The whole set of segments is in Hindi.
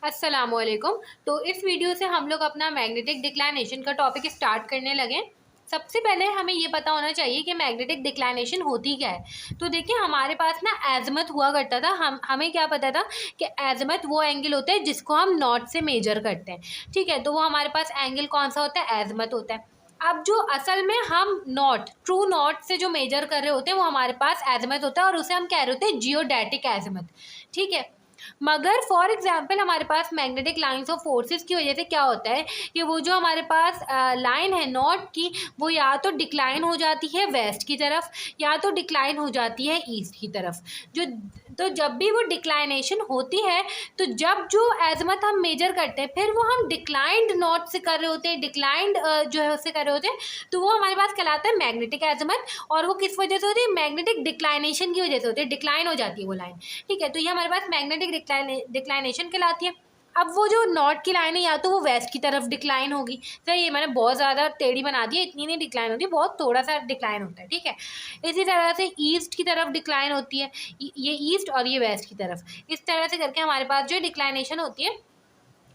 अस्सलामुअलैकुम। तो इस वीडियो से हम लोग अपना मैग्नेटिक डिक्लाइनेशन का टॉपिक स्टार्ट करने लगे। सबसे पहले हमें ये पता होना चाहिए कि मैग्नेटिक डिक्लाइनेशन होती क्या है। तो देखिए हमारे पास ना एज़िमुथ हुआ करता था। हमें क्या पता था कि एज़िमुथ वो एंगल होता है जिसको हम नॉट से मेजर करते हैं। ठीक है, तो वो हमारे पास एंगल कौन सा होता है, एज़िमुथ होता है। अब जो असल में हम नॉट ट्रू नॉट से जो मेजर कर रहे होते हैं वो हमारे पास एज़िमुथ होता है और उसे हम कह रहे होते हैं जियोडेटिक एज़िमुथ। ठीक है, मगर फॉर एग्जाम्पल हमारे पास मैग्नेटिक लाइंस ऑफ फोर्सेस की वजह से क्या होता है कि वो जो हमारे पास लाइन है नॉट की, वो या तो डिक्लाइन हो जाती है वेस्ट की तरफ या तो डिक्लाइन हो जाती है ईस्ट की तरफ। जो तो जब भी वो डिक्लाइनेशन होती है, तो जब जो एज़िमुथ हम मेजर करते हैं फिर वो हम डिक्लाइंड नॉट से कर रहे होते हैं, डिक्लाइंड जो है उससे कर रहे होते हैं, तो वो हमारे पास कहलाता है मैग्नेटिक एज़िमुथ। और वो किस वजह से होती है, मैग्नेटिक डिक्लाइनेशन की वजह से होती है, डिक्लाइन हो जाती है वो लाइन। ठीक है, तो ये हमारे पास मैग्नेटिक डिक्लाइनेशन कहलाती है। अब वो जो नॉट की लाइन है या तो वो वेस्ट की तरफ डिक्लाइन होगी। सर ये मैंने बहुत ज़्यादा टेढ़ी बना दी है, इतनी नहीं डिक्लाइन होती, बहुत थोड़ा सा डिक्लाइन होता है। ठीक है, इसी तरह से ईस्ट की तरफ डिक्लाइन होती है, ये ईस्ट और ये वेस्ट की तरफ, इस तरह से करके हमारे पास जो डिक्लाइनेशन होती है।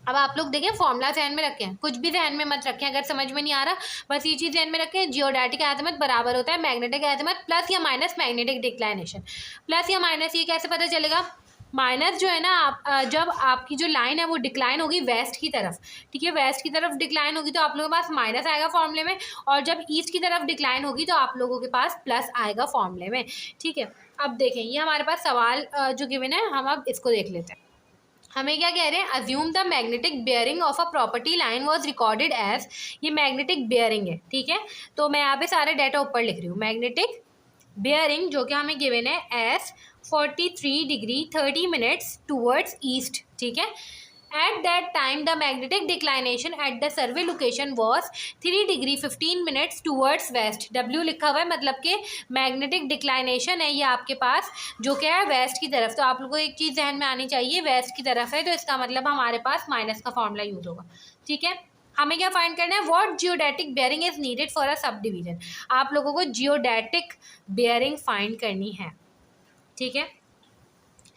अब आप लोग देखें, फॉर्मूला ध्यान में रखें, कुछ भी ध्यान में मत रखें अगर समझ में नहीं आ रहा, बस ये चीज़ ध्यान में रखें, जियोडेटिक एज़िमुथ बराबर होता है मैग्नेटिक एज़िमुथ प्लस या माइनस मैग्नेटिक डिक्लाइनेशन। प्लस या माइनस ये कैसे पता चलेगा, माइनस जो है ना जब आपकी जो लाइन है वो डिक्लाइन होगी वेस्ट की तरफ। ठीक है, वेस्ट की तरफ डिक्लाइन होगी तो आप लोगों के पास माइनस आएगा फॉर्मूले में, और जब ईस्ट की तरफ डिक्लाइन होगी तो आप लोगों के पास प्लस आएगा फॉर्मूले में। ठीक है, अब देखें ये हमारे पास सवाल जो गिवन है, हम अब इसको देख लेते हैं। हमें क्या कह रहे हैं, assume the magnetic bearing of a property line was recorded as, ये मैग्नेटिक बेयरिंग है। ठीक है, तो मैं यहाँ पे सारे डाटा ऊपर लिख रही हूँ। मैग्नेटिक बेयरिंग जो कि हमें गिवन है as 43 degree 30 minutes towards east. ठीक है, at that time the magnetic declination at the survey location was 3 degree 15 minutes towards west. W लिखा हुआ है, मतलब कि मैग्नेटिक डिक्लाइनेशन है ये आपके पास जो क्या है वेस्ट की तरफ। तो आप लोगों को एक चीज़ ध्यान में आनी चाहिए, वेस्ट की तरफ है तो इसका मतलब हमारे पास माइनस का फॉर्मूला यूज होगा। ठीक है, हमें क्या फाइंड करना है, what geodetic bearing is needed for a sub division. आप लोगों को जियोडेटिक बेयरिंग फाइंड करनी है। ठीक है,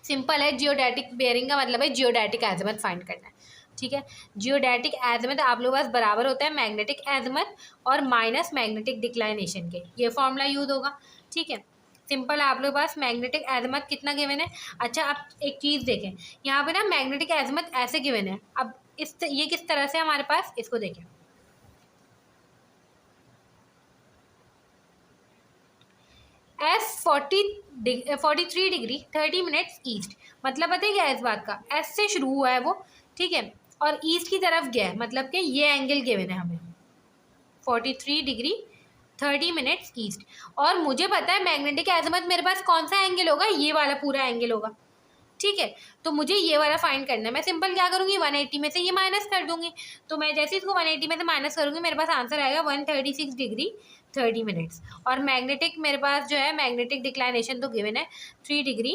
सिंपल है, जियोडेटिक बेयरिंग का मतलब है जियोडेटिक एज़िमुथ फाइंड करना है। ठीक है, जियोडेटिक एज़िमुथ आप लोगों के पास बराबर होता है मैग्नेटिक एज़िमुथ और माइनस मैग्नेटिक डिक्लाइनेशन के, ये फॉर्मूला यूज होगा। ठीक है, सिंपल है, आप लोगों के पास मैग्नेटिक एज़िमुथ कितना गिवन है। अच्छा आप एक चीज़ देखें, यहाँ पे ना मैग्नेटिक एज़िमुथ ऐसे गिवन है। अब ये किस तरह से हमारे पास, इसको देखें, एस 43 डिग्री 30 मिनट्स ईस्ट, मतलब पता है क्या है इस बात का, एस से शुरू हुआ है वो। ठीक है, और ईस्ट की तरफ गया है, मतलब कि ये एंगल गिवन है हमें 43 डिग्री 30 मिनट्स ईस्ट। और मुझे पता है मैग्नेटिक एज़िमुथ मेरे पास कौन सा एंगल होगा, ये वाला पूरा एंगल होगा। ठीक है, तो मुझे ये वाला फाइंड करना है। मैं सिंपल क्या करूँगी, 180 में से ये माइनस कर दूंगी। तो मैं जैसे इसको 180 में से माइनस करूँगी मेरे पास आंसर आएगा 136 डिग्री 30 मिनट्स। और मैग्नेटिक मेरे पास जो है मैग्नेटिक डिक्लाइनेशन तो गिवन है 3 डिग्री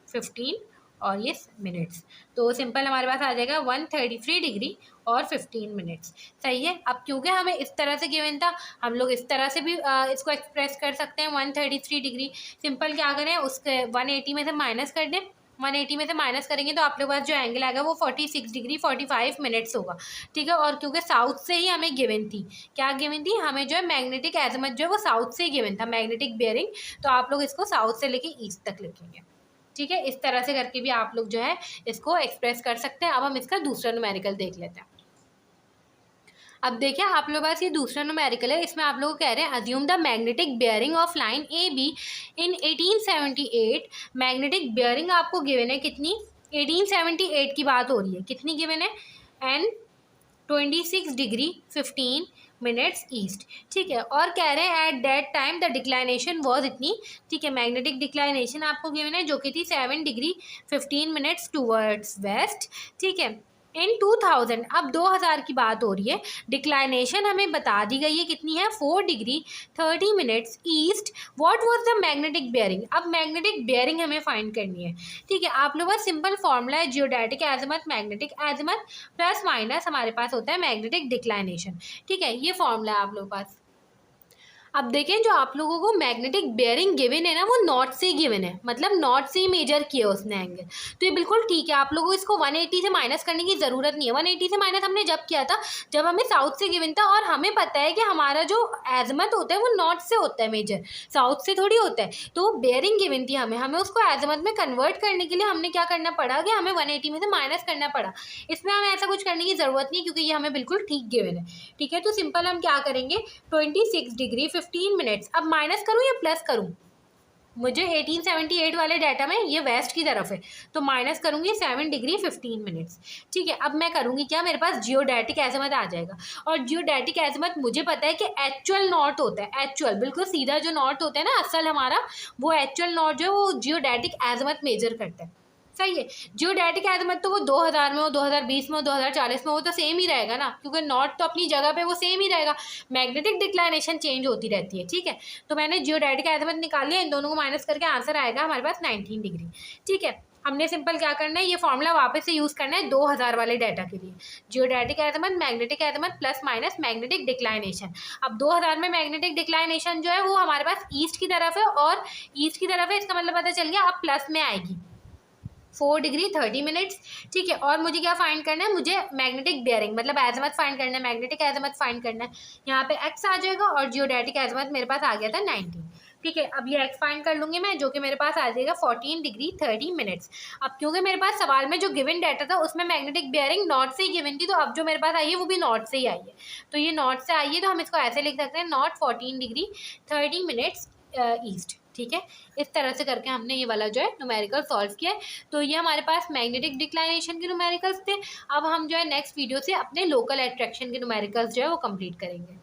15 और ये मिनट्स, तो सिंपल हमारे पास आ जाएगा 133 डिग्री और 15 मिनट्स। सही है, अब क्योंकि हमें इस तरह से गिवन था, हम लोग इस तरह से भी इसको एक्सप्रेस कर सकते हैं 133 डिग्री। सिंपल क्या करें, उसके 180 में से माइनस कर दें, 180 में से माइनस करेंगे तो आप लोग पास जो एंगल आएगा वो 46 डिग्री 45 मिनट्स होगा। ठीक है, और क्योंकि साउथ से ही हमें गिवन थी, क्या गिवन थी हमें, जो है मैग्नेटिक एज़िमुथ जो है वो साउथ से ही गिवन था, मैग्नेटिक बेयरिंग, तो आप लोग इसको साउथ से लेके ईस्ट तक लिखेंगे। ठीक है, इस तरह से करके भी आप लोग जो है इसको एक्सप्रेस कर सकते हैं। अब हम इसका दूसरा न्यूमेरिकल देख लेते हैं। अब देखिए आप लोगों के पास ये दूसरा न्यूमेरिकल है, इसमें आप लोग कह रहे हैं assume the magnetic bearing of line A be in 1878। Magnetic bearing आपको गिवन है कितनी, 1878 की बात हो रही है, कितनी गिवन है, एंड 26 डिग्री 15 मिनट्स ईस्ट। ठीक है, और कह रहे हैं at that time the declination was इतनी। ठीक है, मैग्नेटिक डिक्लाइनेशन आपको गिवन है जो कि थी 7 डिग्री 15 मिनट्स टूवर्ड्स वेस्ट। ठीक है, इन 2000, अब 2000 की बात हो रही है, डिक्लाइनेशन हमें बता दी गई है कितनी है, 4 degree 30 minutes east. What was the magnetic bearing, अब मैग्नेटिक बेयरिंग हमें फाइंड करनी है। ठीक है, आप लोगों का सिंपल फॉर्मूला है geodetic azimuth magnetic azimuth plus minus हमारे पास होता है मैग्नेटिक डिक्लाइनेशन। ठीक है, ये फॉर्मूला है आप लोगों के पास। अब देखें, जो आप लोगों को मैग्नेटिक बेयरिंग गिवन है ना, वो नॉर्थ से गिवन है, मतलब नॉर्थ से ही मेजर किया उसने एंगल। तो ये बिल्कुल ठीक है, आप लोगों को इसको 180 से माइनस करने की ज़रूरत नहीं है। 180 से माइनस हमने जब किया था जब हमें साउथ से गिवन था, और हमें पता है कि हमारा जो एजमत होता है वो नॉर्थ से होता है मेजर, साउथ से थोड़ी होता है। तो बेयरिंग गिवन थी हमें उसको एजमत में कन्वर्ट करने के लिए हमने क्या करना पड़ा कि हमें 180 में से माइनस करना पड़ा। इसमें हमें ऐसा कुछ करने की ज़रूरत नहीं, क्योंकि ये हमें बिल्कुल ठीक गिवन है। ठीक है, तो सिंपल हम क्या करेंगे, 26 डिग्री 15 मिनट्स। अब माइनस करूँ या प्लस करूँ, मुझे 1878 वाले डाटा में ये वेस्ट की तरफ है, तो माइनस करूँगी 7 डिग्री 15 मिनट्स। ठीक है, अब मैं करूँगी क्या, मेरे पास जियोडेटिक एज़िमुथ आ जाएगा। और जियोडेटिक एज़िमुथ मुझे पता है कि एक्चुअल नॉर्थ होता है, एक्चुअल बिल्कुल सीधा जो नॉर्थ होता है ना असल हमारा, वो एक्चुअल नॉर्थ जो है वो जियोडेटिक एज़िमुथ मेजर करता है। सही है, जियोडेटिक एज़िमुथ तो वो 2000 में हो, 2020 में हो, 2040 में हो, तो सेम ही रहेगा ना, क्योंकि नॉर्थ तो अपनी जगह पे वो सेम ही रहेगा। मैग्नेटिक डिक्लाइनेशन चेंज होती रहती है। ठीक है, तो मैंने जियोडेटिक एज़िमुथ निकाल लिया, इन दोनों को माइनस करके आंसर आएगा हमारे पास 19 डिग्री। ठीक है, हमने सिंपल क्या करना है, ये फॉर्मूला वापस से यूज़ करना है 2000 वाले डाटा के लिए। Geodetic azimuth, magnetic azimuth plus minus magnetic declination. अब 2000 में मैग्नेटिक डिक्लाइनेशन जो है वो हमारे पास ईस्ट की तरफ है, और ईस्ट की तरफ है, इसका मतलब पता चल गया, अब प्लस में आएगी 4 डिग्री 30 मिनट्स। ठीक है, और मुझे क्या फाइंड करना है, मुझे मैग्नेटिक बेयरिंग मतलब एज़िमुथ फाइंड करना है, मैग्नेटिक एज़िमुथ फाइंड करना है। यहाँ पे एक्स आ जाएगा, और जियोडेटिक एज़िमुथ मेरे पास आ गया था 19। ठीक है, अब ये एक्स फाइंड कर लूँगी मैं, जो कि मेरे पास आ जाएगा 14 डिग्री 30 मिनट्स। अब क्योंकि मेरे पास सवाल में जो गिवन डाटा था उसमें मैग्नेटिक बेयरिंग नॉर्थ से ही गिवन थी, तो अब जो मेरे पास आई है वो भी नॉर्थ से ही आई है। तो ये नॉर्थ से आई है, तो हम इसको ऐसे लिख सकते हैं, नॉर्थ 14 डिग्री 30 मिनट्स ईस्ट। ठीक है, इस तरह से करके हमने ये वाला जो है न्यूमेरिकल सॉल्व किया है। तो ये हमारे पास मैग्नेटिक डिक्लाइनेशन के न्यूमेरिकल्स थे। अब हम जो है नेक्स्ट वीडियो से अपने लोकल अट्रैक्शन के न्यूमेरिकल्स जो है वो कंप्लीट करेंगे।